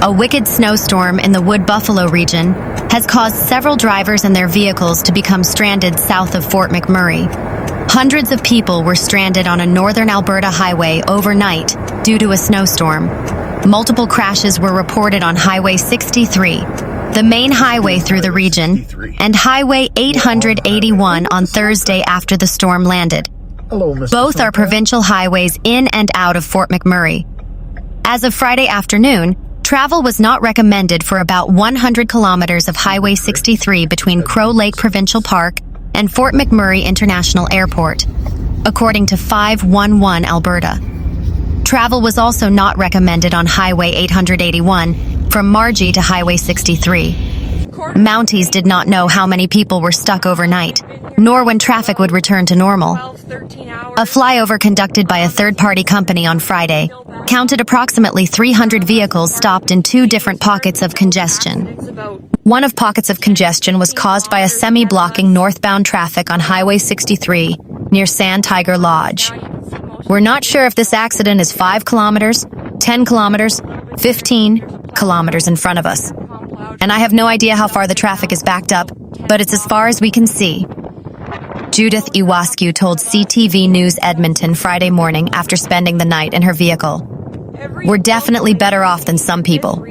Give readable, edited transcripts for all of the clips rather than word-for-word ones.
A wicked snowstorm in the Wood Buffalo region has caused several drivers and their vehicles to become stranded south of Fort McMurray. Hundreds of people were stranded on a northern Alberta highway overnight due to a snowstorm. Multiple crashes were reported on Highway 63, the main highway through the region, and Highway 881 on Thursday after the storm landed. Both are provincial highways in and out of Fort McMurray. As of Friday afternoon, travel was not recommended for about 100 kilometers of Highway 63 between Crow Lake Provincial Park and Fort McMurray International Airport, according to 511 Alberta. Travel was also not recommended on Highway 881 from Margie to Highway 63. Mounties did not know how many people were stuck overnight, nor when traffic would return to normal. A flyover conducted by a third-party company on Friday counted approximately 300 vehicles stopped in two different pockets of congestion. One of pockets of congestion was caused by a semi-blocking northbound traffic on Highway 63 near Sand Tiger Lodge. We're not sure if this accident is 5 kilometers, 10 kilometers, 15 kilometers in front of us. And I have no idea how far the traffic is backed up, but it's as far as we can see. Judith Iwascu told CTV News Edmonton Friday morning after spending the night in her vehicle. We're definitely better off than some people.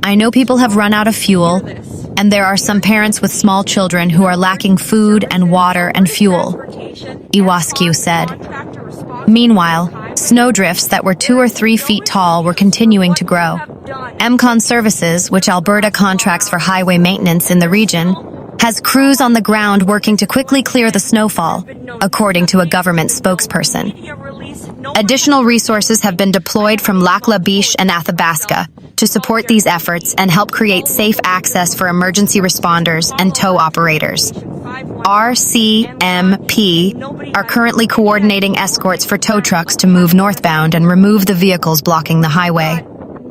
I know people have run out of fuel, and there are some parents with small children who are lacking food and water and fuel, Iwascu said. Meanwhile, snowdrifts that were 2 or 3 feet tall were continuing to grow. MCON Services, which Alberta contracts for highway maintenance in the region, has crews on the ground working to quickly clear the snowfall, according to a government spokesperson. Additional resources have been deployed from Lac La Biche and Athabasca to support these efforts and help create safe access for emergency responders and tow operators. RCMP are currently coordinating escorts for tow trucks to move northbound and remove the vehicles blocking the highway.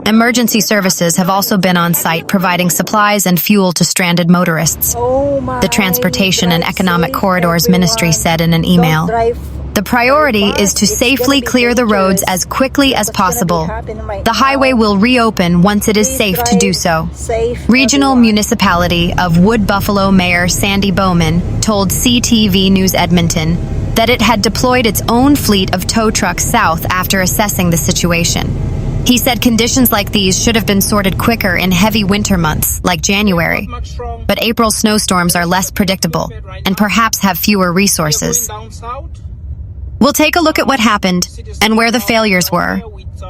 Emergency services have also been on site providing supplies and fuel to stranded motorists. The Transportation and Economic Corridors Ministry said in an email. The priority is to safely clear the roads as quickly as possible. The highway will reopen once it is safe to do so. Regional Municipality of Wood Buffalo Mayor Sandy Bowman told CTV News Edmonton that it had deployed its own fleet of tow trucks south after assessing the situation. He said conditions like these should have been sorted quicker in heavy winter months, like January. But April snowstorms are less predictable and perhaps have fewer resources. We'll take a look at what happened and where the failures were,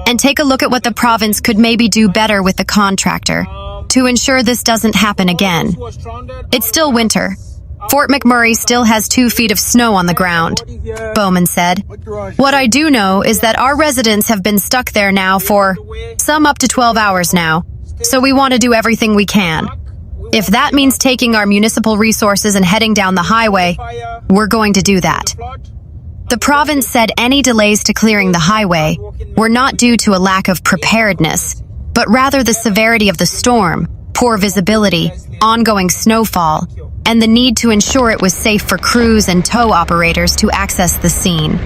and take a look at what the province could maybe do better with the contractor to ensure this doesn't happen again. It's still winter. Fort McMurray still has 2 feet of snow on the ground, Bowman said. What I do know is that our residents have been stuck there now for some up to 12 hours now, so we want to do everything we can. If that means taking our municipal resources and heading down the highway, we're going to do that. The province said any delays to clearing the highway were not due to a lack of preparedness, but rather the severity of the storm, poor visibility, ongoing snowfall, and the need to ensure it was safe for crews and tow operators to access the scene.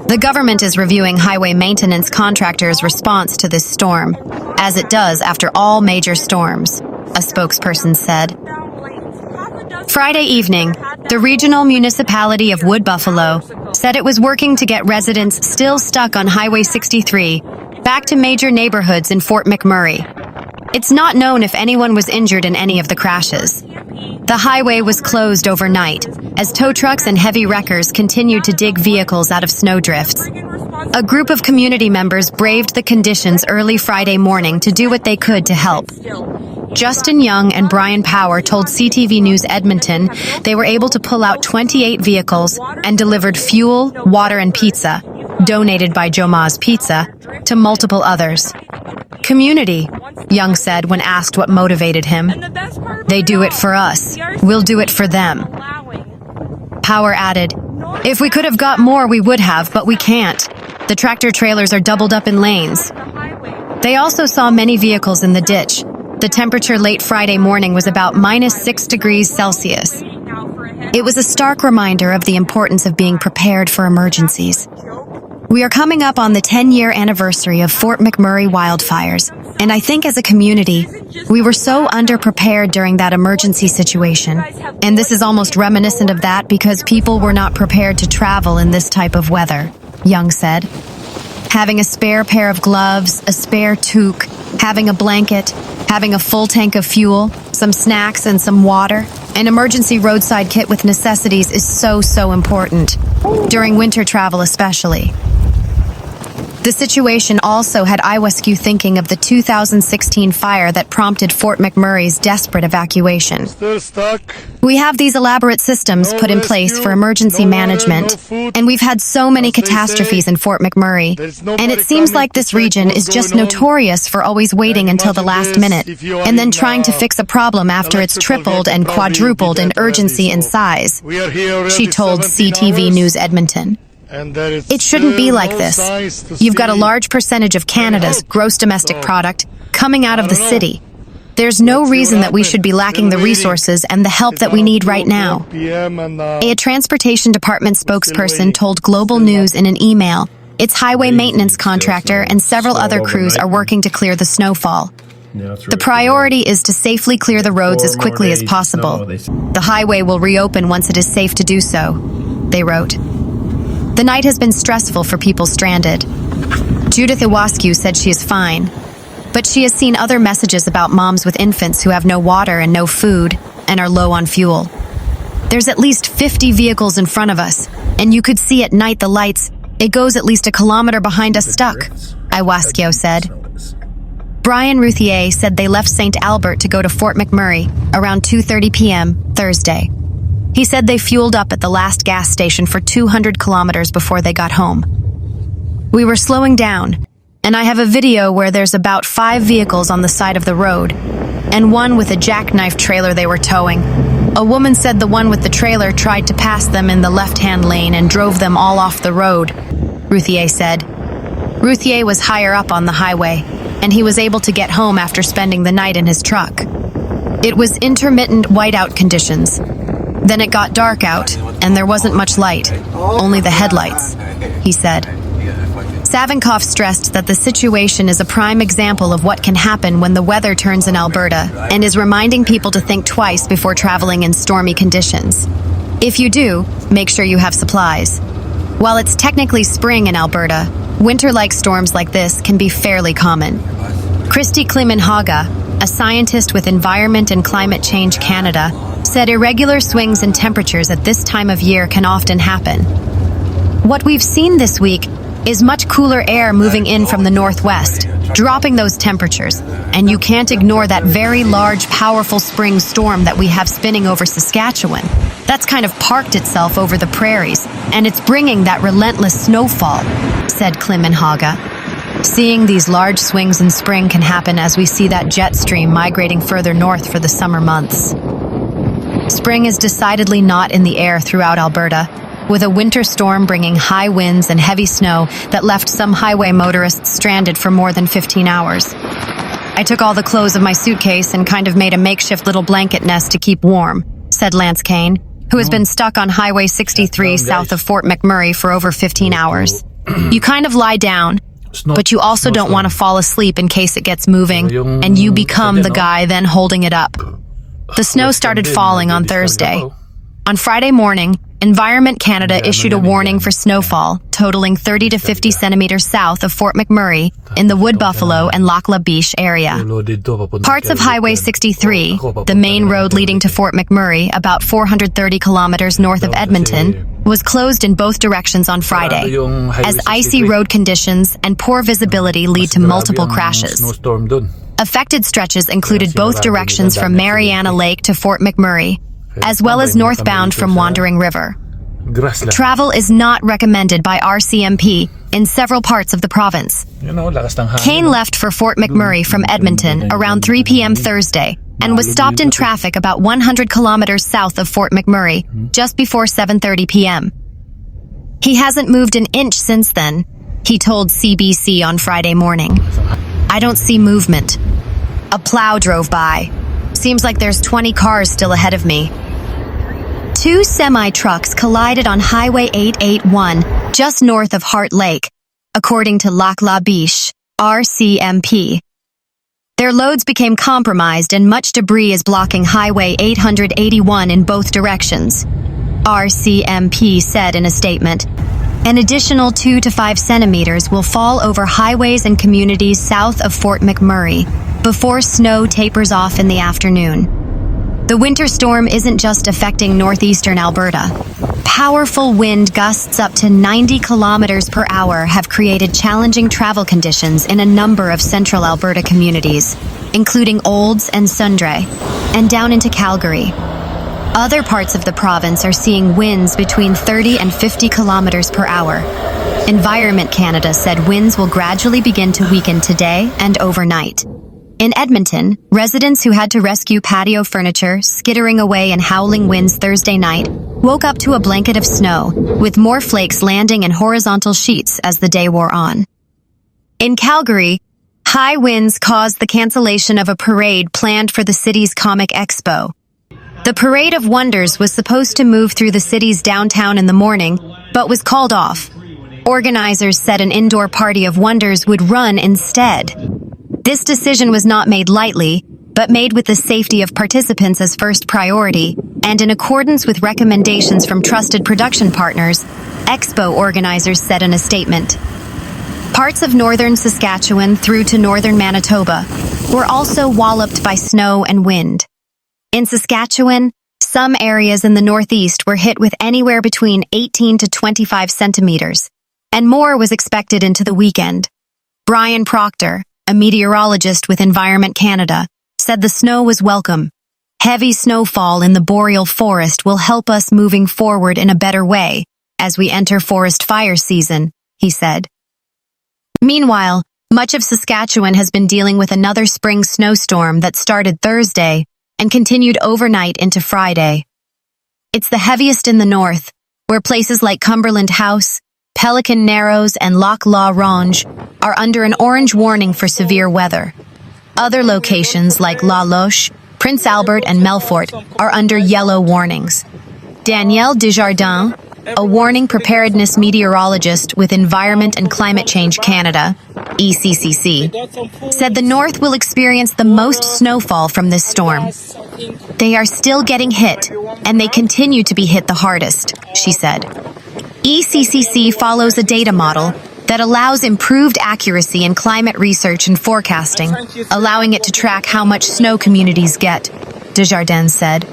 The government is reviewing highway maintenance contractors' response to this storm, as it does after all major storms, a spokesperson said. Friday evening, the Regional Municipality of Wood Buffalo said it was working to get residents still stuck on Highway 63 back to major neighborhoods in Fort McMurray. It's not known if anyone was injured in any of the crashes. The highway was closed overnight as tow trucks and heavy wreckers continued to dig vehicles out of snowdrifts. A group of community members braved the conditions early Friday morning to do what they could to help. Justin Young and Brian Power told CTV News Edmonton they were able to pull out 28 vehicles and delivered fuel, water, and pizza, donated by Joma's Pizza, to multiple others. Community, Young said when asked what motivated him. They do it for us. We'll do it for them. Power added, if we could have got more, we would have, but we can't. The tractor trailers are doubled up in lanes. They also saw many vehicles in the ditch. The temperature late Friday morning was about -6 degrees Celsius. It was a stark reminder of the importance of being prepared for emergencies. We are coming up on the 10-year anniversary of Fort McMurray wildfires, and I think as a community, we were so underprepared during that emergency situation. And this is almost reminiscent of that because people were not prepared to travel in this type of weather, Young said. Having a spare pair of gloves, a spare toque, having a blanket, having a full tank of fuel, some snacks and some water, an emergency roadside kit with necessities is so important, during winter travel especially. The situation also had Iwascu thinking of the 2016 fire that prompted Fort McMurray's desperate evacuation. Still stuck. We have these elaborate systems put in place for emergency management, and we've had so many catastrophes in Fort McMurray, and it seems like this region is just notorious for always waiting until the last minute, and then trying to fix a problem after it's tripled and quadrupled in urgency and size, she told CTV News Edmonton. It shouldn't be like this. You've got a large percentage of Canada's gross domestic product coming out of the city. There's no reason that we should be lacking the resources and the help that we need right now. A transportation department spokesperson told Global News in an email its highway maintenance contractor and several other crews are working to clear the snowfall. The priority is to safely clear the roads as quickly as possible. The highway will reopen once it is safe to do so, they wrote. The night has been stressful for people stranded. Judith Iwascu said she is fine, but she has seen other messages about moms with infants who have no water and no food and are low on fuel. There's at least 50 vehicles in front of us, and you could see at night the lights. It goes at least a kilometer behind us stuck, Iwascu said. Brian Routhier said they left St. Albert to go to Fort McMurray around 2:30 p.m. Thursday. He said they fueled up at the last gas station for 200 kilometers before they got home. We were slowing down, and I have a video where there's about 5 vehicles on the side of the road, and one with a jackknife trailer they were towing. A woman said the one with the trailer tried to pass them in the left-hand lane and drove them all off the road, Routhier said. Routhier was higher up on the highway, and he was able to get home after spending the night in his truck. It was intermittent whiteout conditions. Then it got dark out, and there wasn't much light, only the headlights, he said. Savinkov stressed that the situation is a prime example of what can happen when the weather turns in Alberta and is reminding people to think twice before traveling in stormy conditions. If you do, make sure you have supplies. While it's technically spring in Alberta, winter-like storms like this can be fairly common. Christy Klimenhaga, a scientist with Environment and Climate Change Canada, said irregular swings in temperatures at this time of year can often happen. What we've seen this week is much cooler air moving in from the northwest, dropping those temperatures, and you can't ignore that very large, powerful spring storm that we have spinning over Saskatchewan. That's kind of parked itself over the prairies, and it's bringing that relentless snowfall, said Klimenhaga. Seeing these large swings in spring can happen as we see that jet stream migrating further north for the summer months. Spring is decidedly not in the air throughout Alberta, with a winter storm bringing high winds and heavy snow that left some highway motorists stranded for more than 15 hours. I took all the clothes of my suitcase and kind of made a makeshift little blanket nest to keep warm, said Lance Kane, who has been stuck on Highway 63 south of Fort McMurray for over 15 hours. You kind of lie down, but you also don't want to fall asleep in case it gets moving, and you become the guy then holding it up. The snow started falling on Thursday. On Friday morning, Environment Canada issued a warning for snowfall totaling 30 to 50 centimetres south of Fort McMurray in the Wood Buffalo and Lac La Biche area. Parts of Highway 63, the main road leading to Fort McMurray, about 430 kilometres north of Edmonton, was closed in both directions on Friday, as icy road conditions and poor visibility lead to multiple crashes. Affected stretches included both directions from Mariana Lake to Fort McMurray, as well as northbound from Wandering River. Travel is not recommended by RCMP in several parts of the province. Kane left for Fort McMurray from Edmonton around 3 p.m. Thursday and was stopped in traffic about 100 kilometers south of Fort McMurray just before 7:30 p.m. He hasn't moved an inch since then, he told CBC on Friday morning. I don't see movement. A plow drove by. Seems like there's 20 cars still ahead of me. 2 semi-trucks collided on Highway 881 just north of Heart Lake, according to Lac La Biche, RCMP. Their loads became compromised and much debris is blocking Highway 881 in both directions, RCMP said in a statement. An additional 2 to 5 centimeters will fall over highways and communities south of Fort McMurray before snow tapers off in the afternoon. The winter storm isn't just affecting northeastern Alberta. Powerful wind gusts up to 90 kilometers per hour have created challenging travel conditions in a number of central Alberta communities, including Olds and Sundre, and down into Calgary. Other parts of the province are seeing winds between 30 and 50 kilometers per hour. Environment Canada said winds will gradually begin to weaken today and overnight. In Edmonton, residents who had to rescue patio furniture, skittering away in howling winds Thursday night, woke up to a blanket of snow, with more flakes landing in horizontal sheets as the day wore on. In Calgary, high winds caused the cancellation of a parade planned for the city's comic expo. The Parade of Wonders was supposed to move through the city's downtown in the morning, but was called off. Organizers said an indoor party of wonders would run instead. This decision was not made lightly, but made with the safety of participants as first priority, and in accordance with recommendations from trusted production partners, expo organizers said in a statement. Parts of northern Saskatchewan through to northern Manitoba were also walloped by snow and wind. In Saskatchewan, some areas in the northeast were hit with anywhere between 18 to 25 centimeters, and more was expected into the weekend. Brian Proctor, a meteorologist with Environment Canada, said the snow was welcome. Heavy snowfall in the boreal forest will help us moving forward in a better way as we enter forest fire season, he said. Meanwhile, much of Saskatchewan has been dealing with another spring snowstorm that started Thursday and continued overnight into Friday. It's the heaviest in the north, where places like Cumberland House, Pelican Narrows, and Lac La Ronge are under an orange warning for severe weather. Other locations like La Loche, Prince Albert, and Melfort are under yellow warnings. Danielle Desjardins, a warning preparedness meteorologist with Environment and Climate Change Canada, ECCC, said the north will experience the most snowfall from this storm. They are still getting hit, and they continue to be hit the hardest, she said. ECCC follows a data model that allows improved accuracy in climate research and forecasting, allowing it to track how much snow communities get, Desjardins said.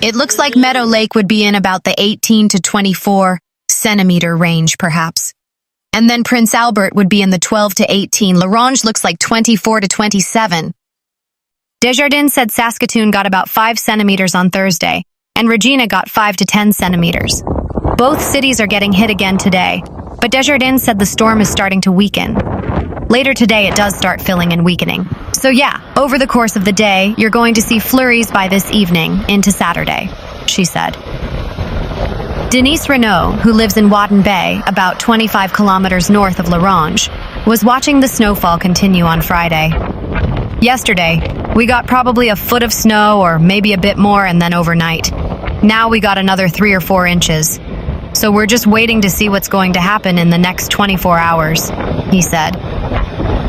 It looks like Meadow Lake would be in about the 18 to 24 centimetre range, perhaps. And then Prince Albert would be in the 12 to 18. Ronge looks like 24 to 27. Desjardins said Saskatoon got about 5 centimetres on Thursday, and Regina got 5 to 10 centimetres. Both cities are getting hit again today, but Desjardins said the storm is starting to weaken. Later today, it does start filling and weakening. So yeah, over the course of the day, you're going to see flurries by this evening into Saturday, she said. Denise Renault, who lives in Wadden Bay, about 25 kilometers north of Ronge, was watching the snowfall continue on Friday. Yesterday, we got probably a foot of snow or maybe a bit more, and then overnight. Now we got another 3 or 4 inches. So we're just waiting to see what's going to happen in the next 24 hours, he said.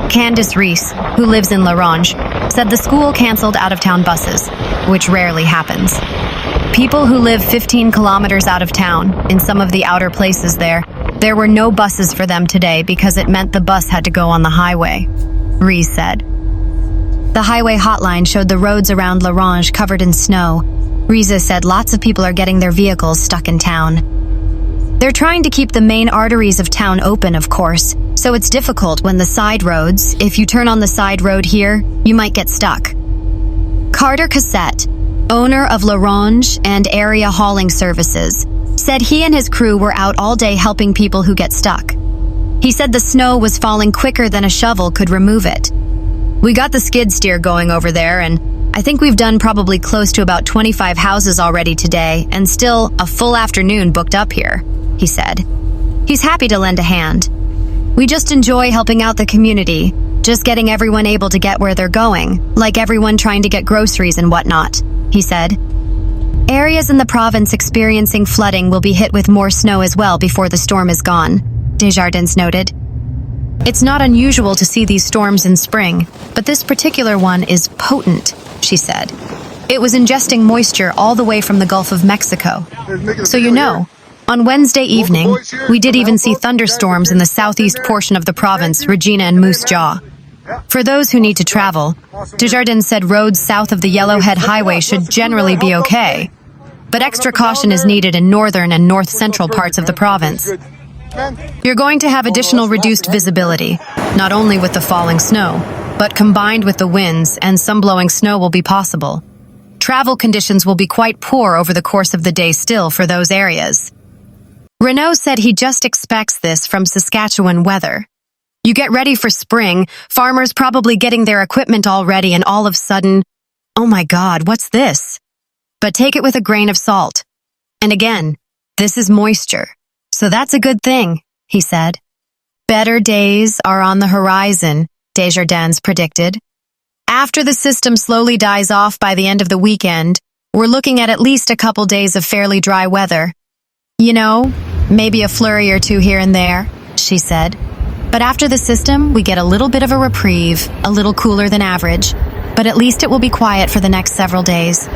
Candice Reese, who lives in Ronge, said the school canceled out-of-town buses, which rarely happens. People who live 15 kilometers out of town, in some of the outer places there were no buses for them today because it meant the bus had to go on the highway, Reese said. The highway hotline showed the roads around Ronge covered in snow. Reese said lots of people are getting their vehicles stuck in town. They're trying to keep the main arteries of town open, of course, so it's difficult when the side roads, if you turn on the side road here, you might get stuck. Carter Cassette, owner of Ronge and area hauling services, said he and his crew were out all day helping people who get stuck. He said the snow was falling quicker than a shovel could remove it. We got the skid steer going over there, and I think we've done probably close to about 25 houses already today, and still a full afternoon booked up here, he said. He's happy to lend a hand. We just enjoy helping out the community, just getting everyone able to get where they're going, like everyone trying to get groceries and whatnot, he said. Areas in the province experiencing flooding will be hit with more snow as well before the storm is gone, Desjardins noted. It's not unusual to see these storms in spring, but this particular one is potent, she said. It was ingesting moisture all the way from the Gulf of Mexico. So you know, on Wednesday evening, we did even see thunderstorms in the southeast portion of the province, Regina and Moose Jaw. For those who need to travel, Desjardins said roads south of the Yellowhead Highway should generally be okay, but extra caution is needed in northern and north-central parts of the province. You're going to have additional reduced visibility, not only with the falling snow, but combined with the winds and some blowing snow will be possible. Travel conditions will be quite poor over the course of the day still for those areas. Renault said he just expects this from Saskatchewan weather. You get ready for spring, farmers probably getting their equipment all ready, and all of a sudden, oh my God, what's this? But take it with a grain of salt. And again, this is moisture, so that's a good thing, he said. Better days are on the horizon, Desjardins predicted. After the system slowly dies off by the end of the weekend, we're looking at least a couple days of fairly dry weather. You know, maybe a flurry or two here and there, she said. But after the system, we get a little bit of a reprieve, a little cooler than average, but at least it will be quiet for the next several days.